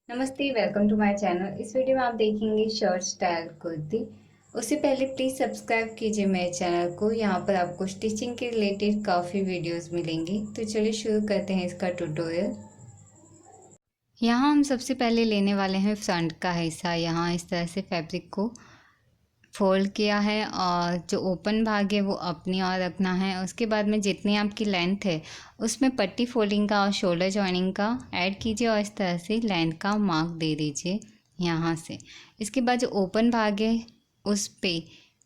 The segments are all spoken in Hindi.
नमस्ते, वेलकम टू माय चैनल। इस वीडियो में आप देखेंगे शॉर्ट स्टाइल कुर्ती। उससे पहले प्लीज़ सब्सक्राइब कीजिए मेरे चैनल को। यहाँ पर आपको स्टिचिंग के रिलेटेड काफ़ी वीडियोस मिलेंगी। तो चलिए शुरू करते हैं इसका ट्यूटोरियल। यहाँ हम सबसे पहले लेने वाले हैं फ्रंट का हिस्सा। यहाँ इस तरह से फैब्रिक को फोल्ड किया है और जो ओपन भाग है वो अपनी ओर रखना है। उसके बाद में जितनी आपकी लेंथ है उसमें पट्टी फोल्डिंग का और शोल्डर जॉइनिंग का ऐड कीजिए और इस तरह से लेंथ का मार्क दे दीजिए यहाँ से। इसके बाद जो ओपन भाग है उस पे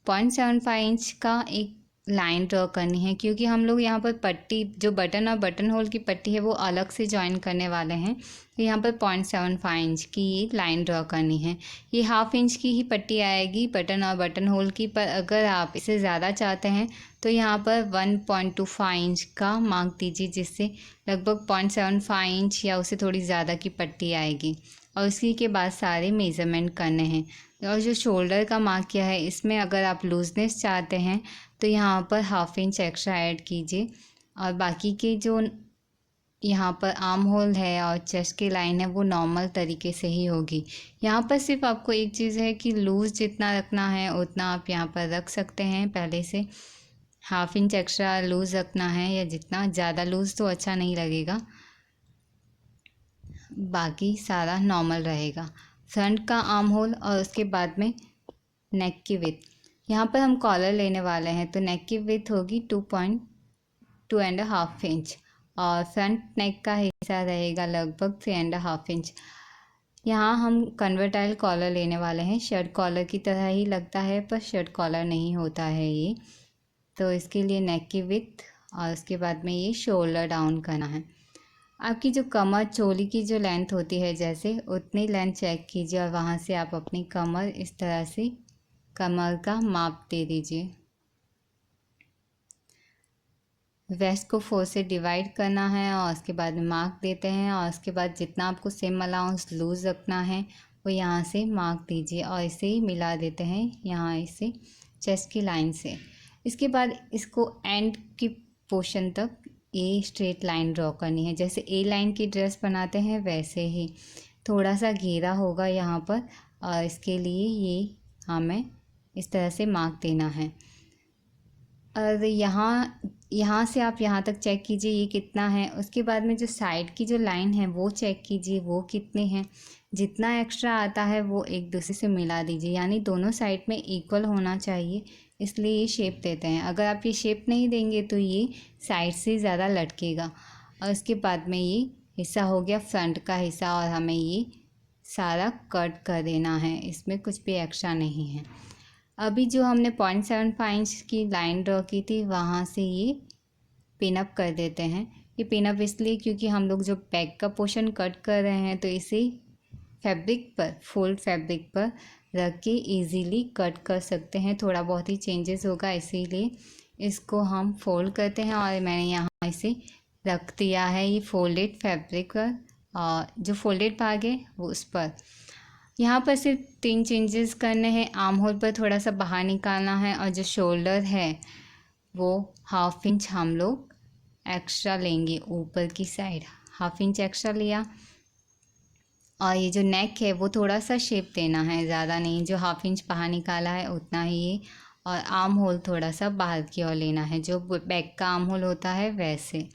0.75 इंच का एक लाइन ड्रॉ करनी है, क्योंकि हम लोग यहाँ पर पट्टी जो बटन और बटन होल की पट्टी है वो अलग से जॉइन करने वाले हैं। तो यहाँ पर 0.75 इंच की ये लाइन ड्रॉ करनी है। ये हाफ इंच की ही पट्टी आएगी बटन और बटन होल की, पर अगर आप इसे ज़्यादा चाहते हैं तो यहाँ पर 1.25 इंच का मार्क दीजिए, जिससे लगभग 0.75 इंच या उससे थोड़ी ज़्यादा की पट्टी आएगी। और उसी के बाद सारे मेज़रमेंट करने हैं। और जो शोल्डर का मार्क किया है इसमें अगर आप लूजनेस चाहते हैं तो यहाँ पर हाफ इंच एक्स्ट्रा ऐड कीजिए। और बाकी के जो यहाँ पर आर्म होल है और चेस्ट की लाइन है वो नॉर्मल तरीके से ही होगी। यहाँ पर सिर्फ आपको एक चीज़ है कि लूज़ जितना रखना है उतना आप यहाँ पर रख सकते हैं। पहले से हाफ इंच एक्स्ट्रा लूज़ रखना है, या जितना ज़्यादा लूज़ तो अच्छा नहीं लगेगा, बाकी सारा नॉर्मल रहेगा। फ्रंट का आर्म होल और उसके बाद में नेक की विड्थ। यहाँ पर हम कॉलर लेने वाले हैं तो नेक की विड्थ होगी 2.2.5 इंच और फ्रंट नेक का हिस्सा रहेगा लगभग 3.5 इंच। यहाँ हम कन्वर्टाइल कॉलर लेने वाले हैं। शर्ट कॉलर की तरह ही लगता है पर शर्ट कॉलर नहीं होता है ये। तो इसके लिए नेक की विड्थ और उसके बाद में ये शोल्डर डाउन करना है। आपकी जो कमर चोली की जो लेंथ होती है जैसे उतनी लेंथ चेक कीजिए और वहाँ से आप अपनी कमर इस तरह से कमर का माप दे दीजिए। वेस्ट को 4 से डिवाइड करना है और उसके बाद मार्क देते हैं। और उसके बाद जितना आपको सेम अलाउंस लूज़ रखना है वो यहाँ से मार्क दीजिए और इसे ही मिला देते हैं यहाँ इसे चेस्ट की लाइन से। इसके बाद इसको एंड की पोर्शन तक ए स्ट्रेट लाइन ड्रॉ करनी है। जैसे ए लाइन की ड्रेस बनाते हैं वैसे ही थोड़ा सा घेरा होगा यहाँ पर, और इसके लिए ये हमें इस तरह से मार्क देना है। और यहाँ से आप यहाँ तक चेक कीजिए ये कितना है। उसके बाद में जो साइड की जो लाइन है वो चेक कीजिए वो कितने हैं। जितना एक्स्ट्रा आता है वो एक दूसरे से मिला दीजिए, यानी दोनों साइड में इक्वल होना चाहिए, इसलिए ये शेप देते हैं। अगर आप ये शेप नहीं देंगे तो ये साइड से ज़्यादा लटकेगा। और उसके बाद में ये हिस्सा हो गया फ्रंट का हिस्सा और हमें ये सारा कट कर देना है, इसमें कुछ भी एक्स्ट्रा नहीं है। अभी जो हमने 0.75 इंच की लाइन ड्रॉ की थी वहाँ से ये पिन अप कर देते हैं। ये पिन अप इसलिए क्योंकि हम लोग जो बैक का पोर्शन कट कर रहे हैं तो इसे फैब्रिक पर फोल्ड फैब्रिक पर रख के इजीली कट कर सकते हैं। थोड़ा बहुत ही चेंजेस होगा इसीलिए इसको हम फोल्ड करते हैं। और मैंने यहाँ इसे रख दिया है ये फोल्डेड फैब्रिक पर, और जो फोल्डेड भाग है वो उस पर। यहाँ पर सिर्फ 3 चेंजेस करने हैं। आर्म होल पर थोड़ा सा बाहर निकालना है और जो शोल्डर है वो हाफ इंच हम लोग एक्स्ट्रा लेंगे। ऊपर की साइड हाफ इंच एक्स्ट्रा लिया। और ये जो नेक है वो थोड़ा सा शेप देना है, ज़्यादा नहीं। जो हाफ इंच बाहर निकाला है उतना ही ये। और आर्म होल थोड़ा सा बाहर की ओर लेना है, जो बैक का आर्म होल होता है वैसे।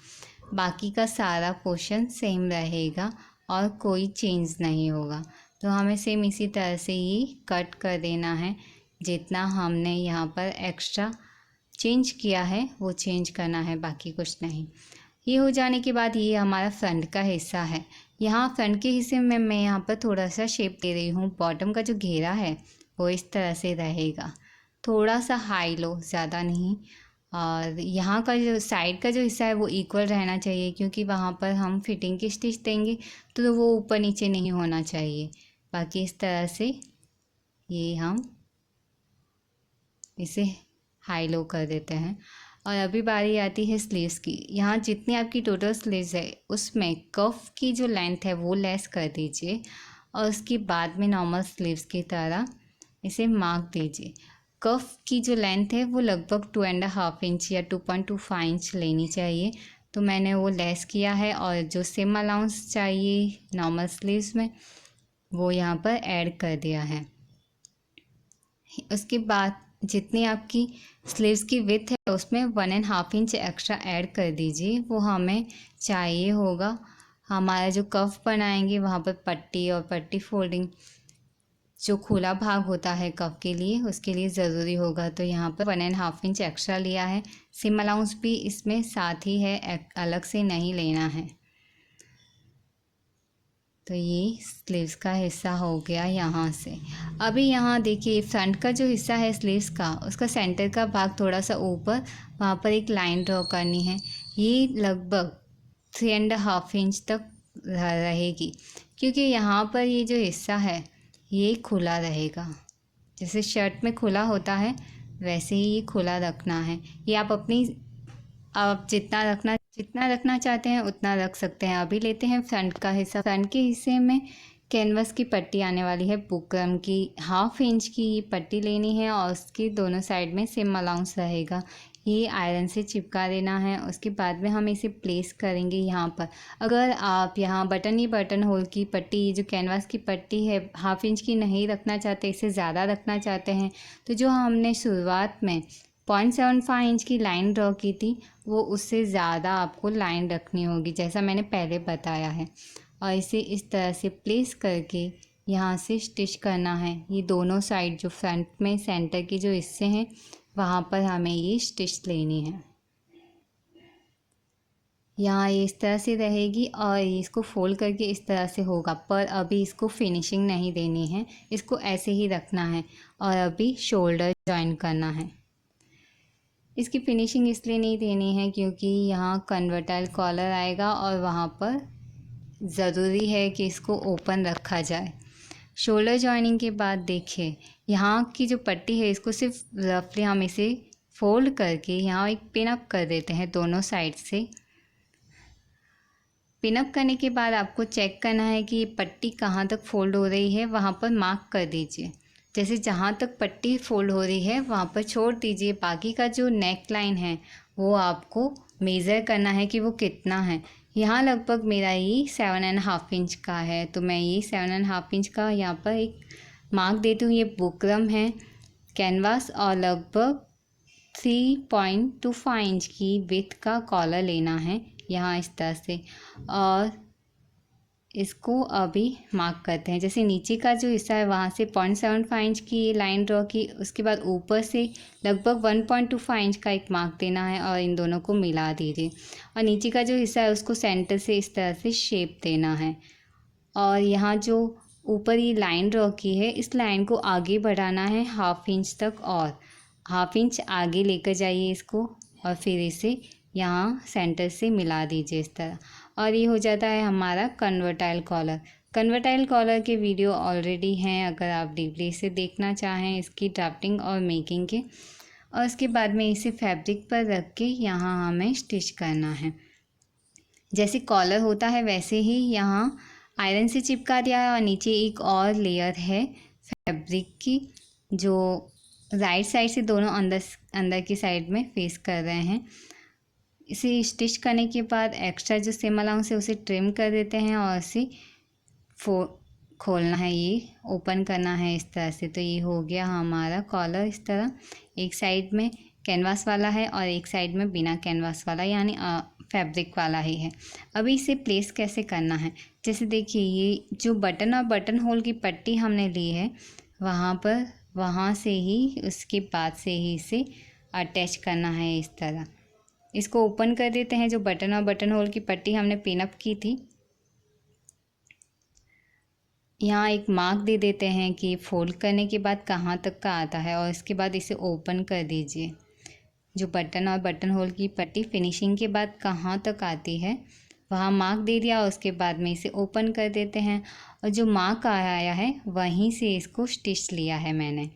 बाकी का सारा पोर्शन सेम रहेगा और कोई चेंज नहीं होगा। तो हमें सेम इसी तरह से ये कट कर देना है। जितना हमने यहाँ पर एक्स्ट्रा चेंज किया है वो चेंज करना है, बाकी कुछ नहीं। ये हो जाने के बाद ये हमारा फ्रंट का हिस्सा है। यहाँ फ्रंट के हिस्से में मैं यहाँ पर थोड़ा सा शेप दे रही हूँ। बॉटम का जो घेरा है वो इस तरह से रहेगा, थोड़ा सा हाई लो, ज़्यादा नहीं। और यहाँ का जो साइड का जो हिस्सा है वो इक्वल रहना चाहिए, क्योंकि वहाँ पर हम फिटिंग की स्टिच देंगे तो वो ऊपर नीचे नहीं होना चाहिए। बाकी इस तरह से ये हम इसे हाई लो कर देते हैं। और अभी बारी आती है स्लीव्स की। यहाँ जितनी आपकी टोटल स्लीव्स है उसमें कफ की जो लेंथ है वो लेस कर दीजिए और उसके बाद में नॉर्मल स्लीव्स की तरह इसे मार्क दीजिए। कफ की जो लेंथ है वो लगभग 2.5 इंच या 2.25 इंच लेनी चाहिए, तो मैंने वो लेस किया है। और जो सेम अलाउंस चाहिए नॉर्मल स्लीव्स में वो यहाँ पर ऐड कर दिया है। उसके बाद जितनी आपकी स्लीव्स की विड्थ है उसमें 1.5 इंच एक्स्ट्रा ऐड कर दीजिए। वो हमें चाहिए होगा हमारा जो कफ बनाएंगे वहाँ पर पट्टी और पट्टी फोल्डिंग जो खुला भाग होता है कफ के लिए उसके लिए ज़रूरी होगा। तो यहाँ पर 1.5 इंच एक्स्ट्रा लिया है। सिम अलाउंस भी इसमें साथ ही है, अलग से नहीं लेना है। तो ये स्लीव्स का हिस्सा हो गया यहाँ से। अभी यहाँ देखिए फ्रंट का जो हिस्सा है स्लीव्स का उसका सेंटर का भाग थोड़ा सा ऊपर, वहाँ पर एक लाइन ड्रॉ करनी है। ये लगभग 3.5 इंच तक रहेगी, क्योंकि यहाँ पर ये जो हिस्सा है ये खुला रहेगा। जैसे शर्ट में खुला होता है वैसे ही ये खुला रखना है। ये आप जितना रखना चाहते हैं उतना रख सकते हैं। अभी लेते हैं फ्रंट का हिस्सा। फ्रंट के हिस्से में कैनवस की पट्टी आने वाली है बुकरम की। 1/2 इंच की पट्टी लेनी है और उसकी दोनों साइड में सेम अलाउंस रहेगा। ये आयरन से चिपका देना है। उसके बाद में हम इसे प्लेस करेंगे यहाँ पर। अगर आप यहाँ बटन होल की पट्टी, जो कैनवास की पट्टी है 1/2 इंच की नहीं रखना चाहते, इससे ज़्यादा रखना चाहते हैं, तो जो हमने शुरुआत में 0.75 इंच की लाइन ड्रॉ की थी वो उससे ज़्यादा आपको लाइन रखनी होगी, जैसा मैंने पहले बताया है। और इसे इस तरह से प्लेस करके यहाँ से स्टिच करना है। ये दोनों साइड जो फ्रंट में सेंटर के जो हिस्से हैं वहाँ पर हमें ये स्टिच लेनी है। यहाँ ये इस तरह से रहेगी और इसको फोल्ड करके इस तरह से होगा, पर अभी इसको फिनिशिंग नहीं देनी है, इसको ऐसे ही रखना है। और अभी शोल्डर जॉइन करना है। इसकी फिनिशिंग इसलिए नहीं देनी है क्योंकि यहाँ कन्वर्टाइल कॉलर आएगा और वहाँ पर ज़रूरी है कि इसको ओपन रखा जाए। शोल्डर जॉइनिंग के बाद देखिए यहाँ की जो पट्टी है इसको सिर्फ रफली हम इसे फोल्ड करके यहाँ एक पिन अप कर देते हैं दोनों साइड से। पिन अप करने के बाद आपको चेक करना है कि ये पट्टी कहाँ तक फोल्ड हो रही है, वहाँ पर मार्क कर दीजिए। जैसे जहाँ तक पट्टी फोल्ड हो रही है वहाँ पर छोड़ दीजिए। बाकी का जो नेक लाइन है वो आपको मेज़र करना है कि वो कितना है। यहाँ लगभग मेरा ये 7.5 इंच का है, तो मैं ये 7.5 इंच का यहाँ पर एक मार्क देती हूँ। ये बुकरम है कैनवास और लगभग 3.25 इंच की विड्थ का कॉलर लेना है यहाँ इस तरह से। और इसको अभी मार्क करते हैं। जैसे नीचे का जो हिस्सा है वहाँ से 0.75 इंच की ये लाइन ड्रॉ की, उसके बाद ऊपर से लगभग 1.25 इंच का एक मार्क देना है और इन दोनों को मिला दीजिए। और नीचे का जो हिस्सा है उसको सेंटर से इस तरह से शेप देना है। और यहाँ जो ऊपर ये लाइन ड्रॉ की है इस लाइन को आगे बढ़ाना है 1/2 इंच तक, और 1/2 इंच आगे लेकर जाइए इसको और फिर इसे यहाँ सेंटर से मिला दीजिए इस तरह। और ये हो जाता है हमारा कन्वर्टाइल कॉलर। कन्वर्टाइल कॉलर के वीडियो ऑलरेडी हैं, अगर आप डीपली इसे देखना चाहें इसकी ड्राफ्टिंग और मेकिंग के। और उसके बाद में इसे फैब्रिक पर रख के यहाँ हमें स्टिच करना है। जैसे कॉलर होता है वैसे ही यहाँ आयरन से चिपका दिया है और नीचे एक और लेयर है फैब्रिक की, जो राइट साइड से दोनों अंदर की साइड में फेस कर रहे हैं। इसे स्टिच करने के बाद एक्स्ट्रा जो सेम अलाउंस है उसे ट्रिम कर देते हैं और इसे खोलना है, ये ओपन करना है इस तरह से। तो ये हो गया हमारा कॉलर इस तरह। एक साइड में कैनवास वाला है और एक साइड में बिना कैनवास वाला, यानी फैब्रिक वाला ही है। अभी इसे प्लेस कैसे करना है, जैसे देखिए ये जो बटन और बटन होल की पट्टी हमने ली है वहाँ से ही उसके बाद से ही इसे अटैच करना है इस तरह। इसको ओपन कर देते हैं। जो बटन और बटन होल की पट्टी हमने पिन अप की थी यहाँ एक मार्क दे देते हैं कि फोल्ड करने के बाद कहाँ तक का आता है, और इसके बाद इसे ओपन कर दीजिए। जो बटन और बटन होल की पट्टी फिनिशिंग के बाद कहाँ तक आती है वहाँ मार्क दे दिया, और उसके बाद में इसे ओपन कर देते हैं। और जो मार्क आया है वहीं से इसको स्टिच लिया है मैंने।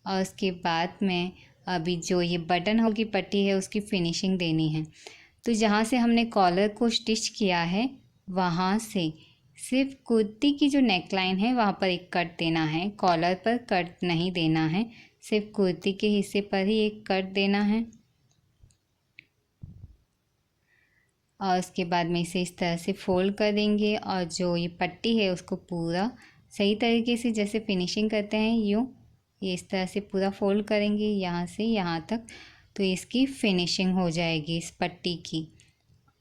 और उसके बाद में अभी जो ये बटन होल की पट्टी है उसकी फिनिशिंग देनी है। तो जहाँ से हमने कॉलर को स्टिच किया है वहाँ से सिर्फ कुर्ती की जो नेकलाइन है वहाँ पर एक कट देना है, कॉलर पर कट नहीं देना है, सिर्फ कुर्ती के हिस्से पर ही एक कट देना है। और उसके बाद में इसे इस तरह से फोल्ड कर देंगे और जो ये पट्टी है उसको पूरा सही तरीके से जैसे फिनिशिंग करते हैं यूँ, ये इस तरह से पूरा फोल्ड करेंगे यहाँ से यहाँ तक, तो इसकी फिनिशिंग हो जाएगी इस पट्टी की।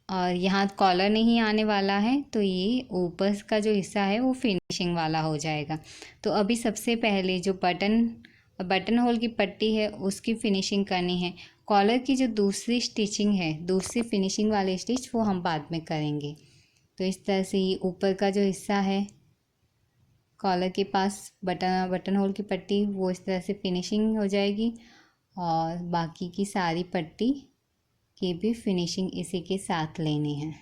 और यहाँ कॉलर नहीं आने वाला है, तो ये ऊपर का जो हिस्सा है वो फिनिशिंग वाला हो जाएगा। तो अभी सबसे पहले जो बटन होल की पट्टी है उसकी फिनिशिंग करनी है। कॉलर की जो दूसरी स्टिचिंग है, दूसरी फिनिशिंग वाली स्टिच, वो हम बाद में करेंगे। तो इस तरह से ये ऊपर का जो हिस्सा है कॉलर के पास बटन होल की पट्टी, वो इस तरह से फिनिशिंग हो जाएगी। और बाकी की सारी पट्टी की भी फिनिशिंग इसी के साथ लेनी है।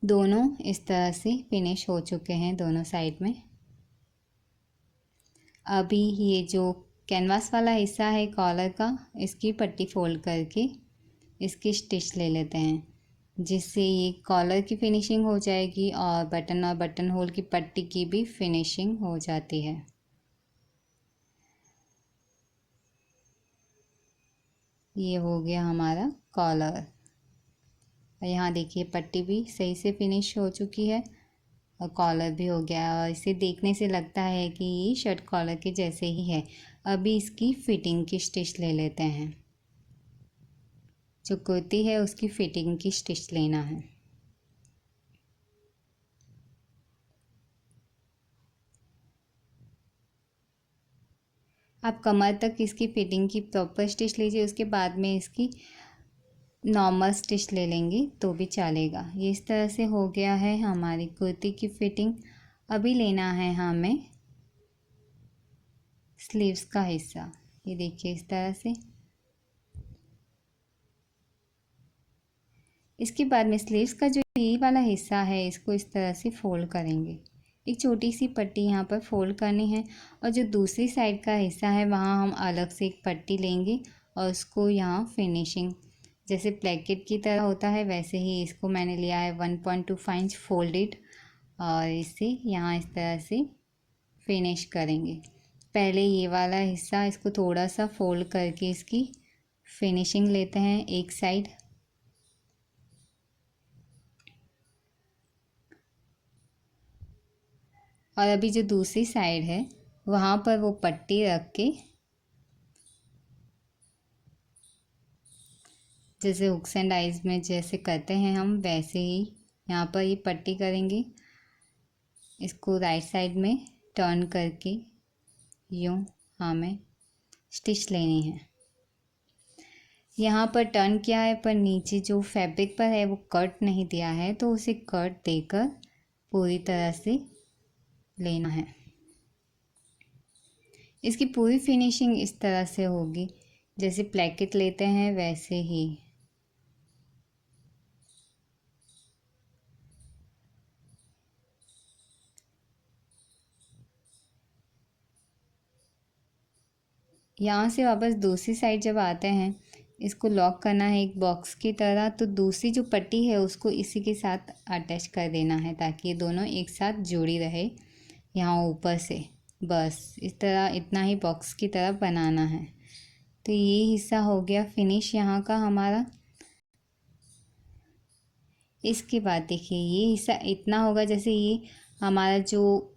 दोनों इस तरह से फिनिश हो चुके हैं दोनों साइड में। अभी ये जो कैनवास वाला हिस्सा है कॉलर का, इसकी पट्टी फोल्ड करके इसकी स्टिच ले लेते हैं, जिससे ये कॉलर की फिनिशिंग हो जाएगी और बटन होल की पट्टी की भी फिनिशिंग हो जाती है। ये हो गया हमारा कॉलर। और यहाँ देखिए पट्टी भी सही से फिनिश हो चुकी है और कॉलर भी हो गया, और इसे देखने से लगता है कि ये शर्ट कॉलर के जैसे ही है। अभी इसकी फिटिंग की स्टिच ले लेते हैं। जो कुर्ती है उसकी फिटिंग की स्टिच लेना है। आप कमर तक इसकी फिटिंग की प्रॉपर स्टिच लीजिए, उसके बाद में इसकी नॉर्मल स्टिच ले लेंगे तो भी चलेगा। ये इस तरह से हो गया है हमारी कुर्ती की फिटिंग। अभी लेना है हमें स्लीव्स का हिस्सा। ये देखिए इस तरह से। इसके बाद में स्लीव्स का जो ये वाला हिस्सा है इसको इस तरह से फोल्ड करेंगे। एक छोटी सी पट्टी यहाँ पर फोल्ड करनी है, और जो दूसरी साइड का हिस्सा है वहाँ हम अलग से एक पट्टी लेंगे और उसको यहाँ फिनिशिंग, जैसे प्लेकेट की तरह होता है वैसे ही इसको मैंने लिया है 1.25 इंच फोल्डेड, और इसे यहाँ इस तरह से फिनिश करेंगे। पहले ये वाला हिस्सा इसको थोड़ा सा फोल्ड करके इसकी फिनिशिंग लेते हैं एक साइड। और अभी जो दूसरी साइड है वहाँ पर वो पट्टी रख के, जैसे हुक्स एंड आइज में जैसे करते हैं हम वैसे ही यहाँ पर ये पट्टी करेंगे। इसको राइट साइड में टर्न करके यूँ हमें स्टिच लेनी है। यहाँ पर टर्न किया है पर नीचे जो फैब्रिक पर है वो कट नहीं दिया है, तो उसे कट देकर पूरी तरह से लेना है। इसकी पूरी फिनिशिंग इस तरह से होगी, जैसे प्लेकेट लेते हैं वैसे ही। यहाँ से वापस दूसरी साइड जब आते हैं इसको लॉक करना है एक बॉक्स की तरह, तो दूसरी जो पट्टी है उसको इसी के साथ अटैच कर देना है ताकि ये दोनों एक साथ जुड़ी रहे यहाँ ऊपर से। बस इस तरह इतना ही बॉक्स की तरह बनाना है। तो ये हिस्सा हो गया फिनिश यहाँ का हमारा। इसके बाद देखिए ये हिस्सा इतना होगा, जैसे ये हमारा जो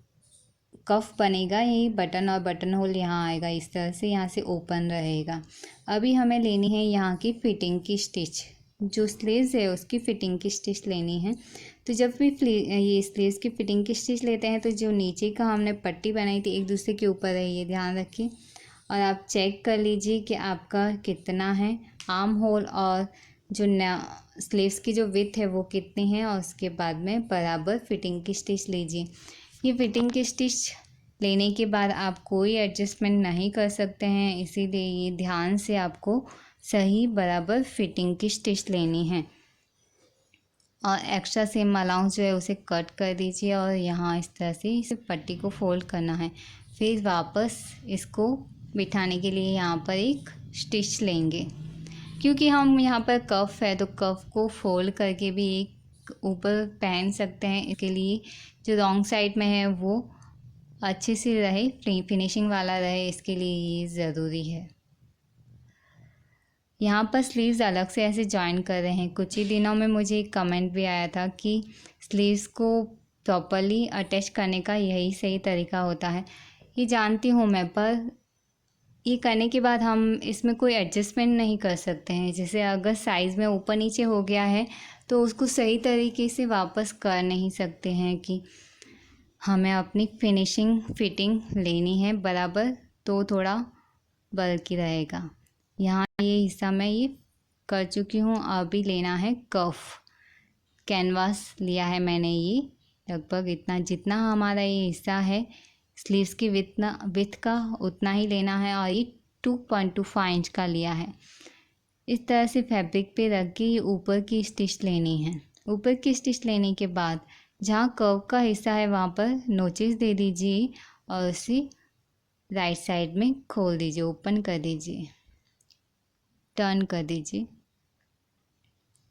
कफ बनेगा, ये बटन और बटन होल यहाँ आएगा इस तरह से, यहाँ से ओपन रहेगा। अभी हमें लेनी है यहाँ की फिटिंग की स्टिच, जो स्लीव्स है उसकी फिटिंग की स्टिच लेनी है। तो जब भी ये स्लीव्स की फिटिंग की स्टिच लेते हैं तो जो नीचे का हमने पट्टी बनाई थी एक दूसरे के ऊपर है, ये ध्यान रखिए। और आप चेक कर लीजिए कि आपका कितना है आर्म होल, और जो स्लीव्स की जो विड्थ है वो कितनी है, और उसके बाद में बराबर फिटिंग की स्टिच लीजिए। ये फिटिंग की स्टिच लेने के बाद आप कोई एडजस्टमेंट नहीं कर सकते हैं, इसीलिए ये ध्यान से आपको सही बराबर फिटिंग की स्टिच लेनी है। और एक्स्ट्रा सेम अलाउंस जो है उसे कट कर दीजिए, और यहाँ इस तरह से इस पट्टी को फोल्ड करना है। फिर वापस इसको बिठाने के लिए यहाँ पर एक स्टिच लेंगे, क्योंकि हम यहाँ पर कफ है तो कफ को फोल्ड करके भी एक ऊपर पहन सकते हैं। इसके लिए जो रॉन्ग साइड में है वो अच्छे से रहे, फिनिशिंग वाला रहे, इसके लिए ये ज़रूरी है। यहाँ पर स्लीव्स अलग से ऐसे जॉइन कर रहे हैं। कुछ ही दिनों में मुझे एक कमेंट भी आया था कि स्लीव्स को प्रॉपरली अटैच करने का यही सही तरीका होता है। ये जानती हूँ मैं, पर ये करने के बाद हम इसमें कोई एडजस्टमेंट नहीं कर सकते हैं। जैसे अगर साइज़ में ऊपर नीचे हो गया है तो उसको सही तरीके से वापस कर नहीं सकते हैं कि हमें अपनी फिनिशिंग फिटिंग लेनी है बराबर, तो थोड़ा बल्कि रहेगा। यहाँ ये हिस्सा मैं ये कर चुकी हूँ। अभी लेना है कफ कैनवास लिया है मैंने, ये लगभग इतना जितना हमारा ये हिस्सा है स्लीव्स की विथ का उतना ही लेना है, और ये 2.25 इंच का लिया है। इस तरह से फैब्रिक पे रख के ऊपर की स्टिच लेनी है। ऊपर की स्टिच लेने के बाद जहाँ कर्व का हिस्सा है वहाँ पर नोचेस दे दीजिए और उसे राइट साइड में खोल दीजिए, ओपन कर दीजिए, टर्न कर दीजिए,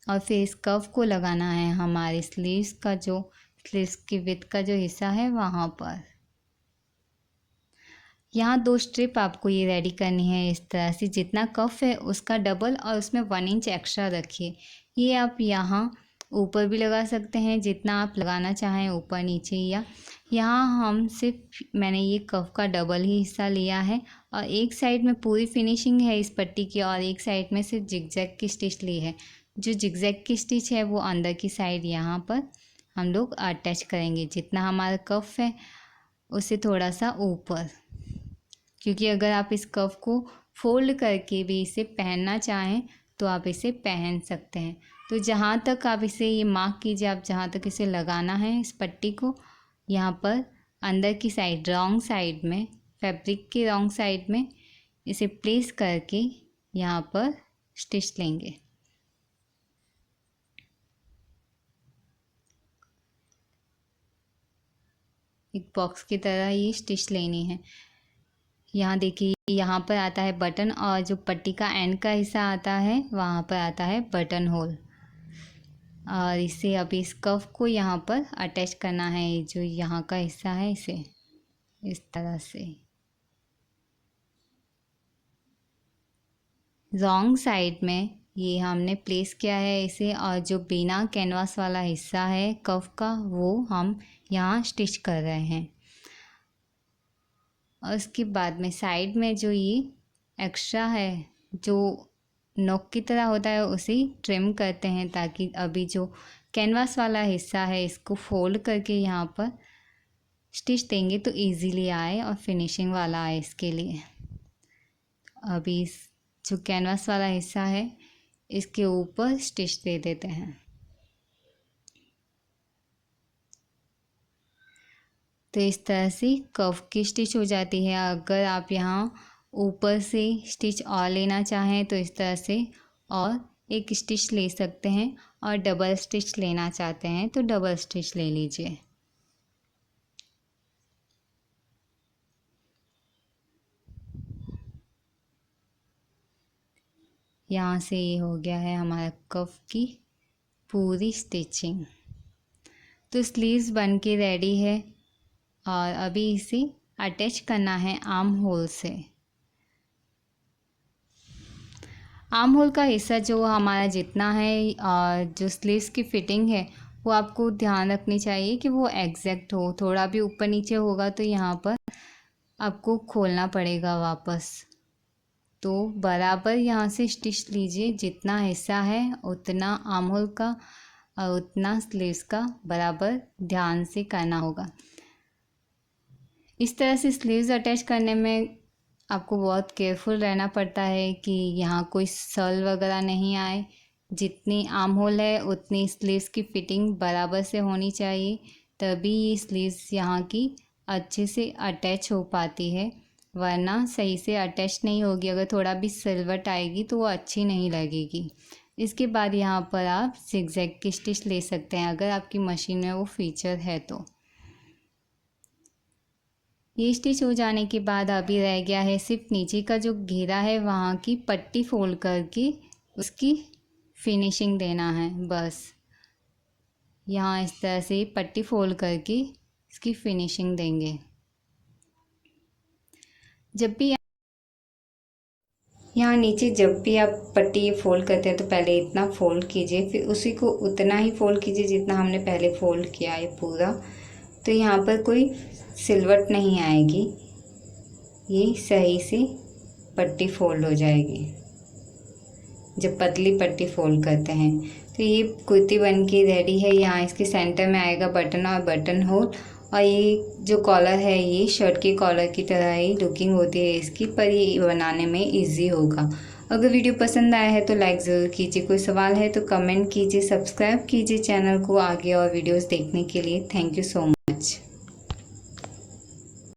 और फिर इस कर्व को लगाना है हमारे स्लीव्स की विड्थ का जो हिस्सा है वहाँ पर। यहाँ 2 स्ट्रिप आपको ये रेडी करनी है इस तरह से, जितना कफ है उसका डबल और उसमें 1 इंच एक्स्ट्रा रखिए। ये आप यहाँ ऊपर भी लगा सकते हैं जितना आप लगाना चाहें, ऊपर नीचे, या यहाँ हम सिर्फ मैंने ये कफ का डबल ही हिस्सा लिया है और एक साइड में पूरी फिनिशिंग है इस पट्टी की और एक साइड में सिर्फ जिगजैग की स्टिच ली है। जो जिगजैग की स्टिच है वो अंदर की साइड यहाँ पर हम लोग अटैच करेंगे, जितना हमारा कफ है उससे थोड़ा सा ऊपर, क्योंकि अगर आप इस कफ को फोल्ड करके भी इसे पहनना चाहें तो आप इसे पहन सकते हैं। तो जहाँ तक आप इसे ये मार्क कीजिए, आप जहाँ तक इसे लगाना है इस पट्टी को, यहाँ पर अंदर की साइड रॉन्ग साइड में, फैब्रिक के रॉन्ग साइड में इसे प्लेस करके यहाँ पर स्टिच लेंगे। एक बॉक्स की तरह ये स्टिच लेनी है। यहाँ देखिए, यहाँ पर आता है बटन और जो पट्टी का एंड का हिस्सा आता है वहाँ पर आता है बटन होल, और इसे अभी इस कफ को यहाँ पर अटैच करना है। जो यहाँ का हिस्सा है इसे इस तरह से रॉन्ग साइड में ये हमने प्लेस किया है इसे, और जो बिना कैनवास वाला हिस्सा है कफ का वो हम यहाँ स्टिच कर रहे हैं। और उसके बाद में साइड में जो ये एक्स्ट्रा है जो नोक की तरह होता है उसे ट्रिम करते हैं, ताकि अभी जो कैनवास वाला हिस्सा है इसको फोल्ड करके यहाँ पर स्टिच देंगे तो इजीली आए और फिनिशिंग वाला आए इसके लिए। अभी इस जो कैनवास वाला हिस्सा है इसके ऊपर स्टिच दे देते हैं। तो इस तरह से कर्व की स्टिच हो जाती है। अगर आप यहाँ ऊपर से स्टिच और लेना चाहें तो इस तरह से और एक स्टिच ले सकते हैं, और डबल स्टिच लेना चाहते हैं तो डबल स्टिच ले लीजिए। यहाँ से ये हो गया है हमारा कर्व की पूरी स्टिचिंग। तो स्लीव्स बन के रेडी है और अभी इसे अटैच करना है आर्म होल से। आर्म होल का हिस्सा जो हमारा जितना है और जो स्लीव्स की फिटिंग है वो आपको ध्यान रखनी चाहिए कि वो एग्जैक्ट हो। थोड़ा भी ऊपर नीचे होगा तो यहाँ पर आपको खोलना पड़ेगा वापस। तो बराबर यहाँ से स्टिच लीजिए, जितना हिस्सा है उतना आर्म होल का और उतना स्लीव्स का बराबर ध्यान से करना होगा। इस तरह से स्लीव्स अटैच करने में आपको बहुत केयरफुल रहना पड़ता है कि यहाँ कोई सल वगैरह नहीं आए। जितनी आर्म होल है उतनी स्लीव्स की फिटिंग बराबर से होनी चाहिए, तभी ये स्लीव्स यहाँ की अच्छे से अटैच हो पाती है, वरना सही से अटैच नहीं होगी। अगर थोड़ा भी सिलवट आएगी तो वो अच्छी नहीं लगेगी। इसके बाद यहाँ पर आप जिगजैग की स्टिच ले सकते हैं अगर आपकी मशीन में वो फीचर है तो। ये स्टिच हो जाने के बाद अभी रह गया है सिर्फ नीचे का जो घेरा है वहाँ की पट्टी फोल्ड करके उसकी फिनिशिंग देना है। बस यहाँ इस तरह से पट्टी फोल्ड करके इसकी फिनिशिंग देंगे। जब भी यहाँ नीचे जब भी आप पट्टी फोल्ड करते हैं तो पहले इतना फोल्ड कीजिए, फिर उसी को उतना ही फोल्ड कीजिए जितना हमने पहले फोल्ड किया है पूरा। तो यहाँ पर कोई सिलवट नहीं आएगी, ये सही से पट्टी फोल्ड हो जाएगी जब पतली पट्टी फोल्ड करते हैं। तो ये कुर्ती बन के रेडी है। यहाँ इसके सेंटर में आएगा बटन और बटन होल, और ये जो कॉलर है ये शर्ट के कॉलर की तरह ही लुकिंग होती है इसकी, पर ये बनाने में इजी होगा। अगर वीडियो पसंद आया है तो लाइक ज़रूर कीजिए, कोई सवाल है तो कमेंट कीजिए, सब्सक्राइब कीजिए चैनल को आगे और वीडियोस देखने के लिए। Thank you so much.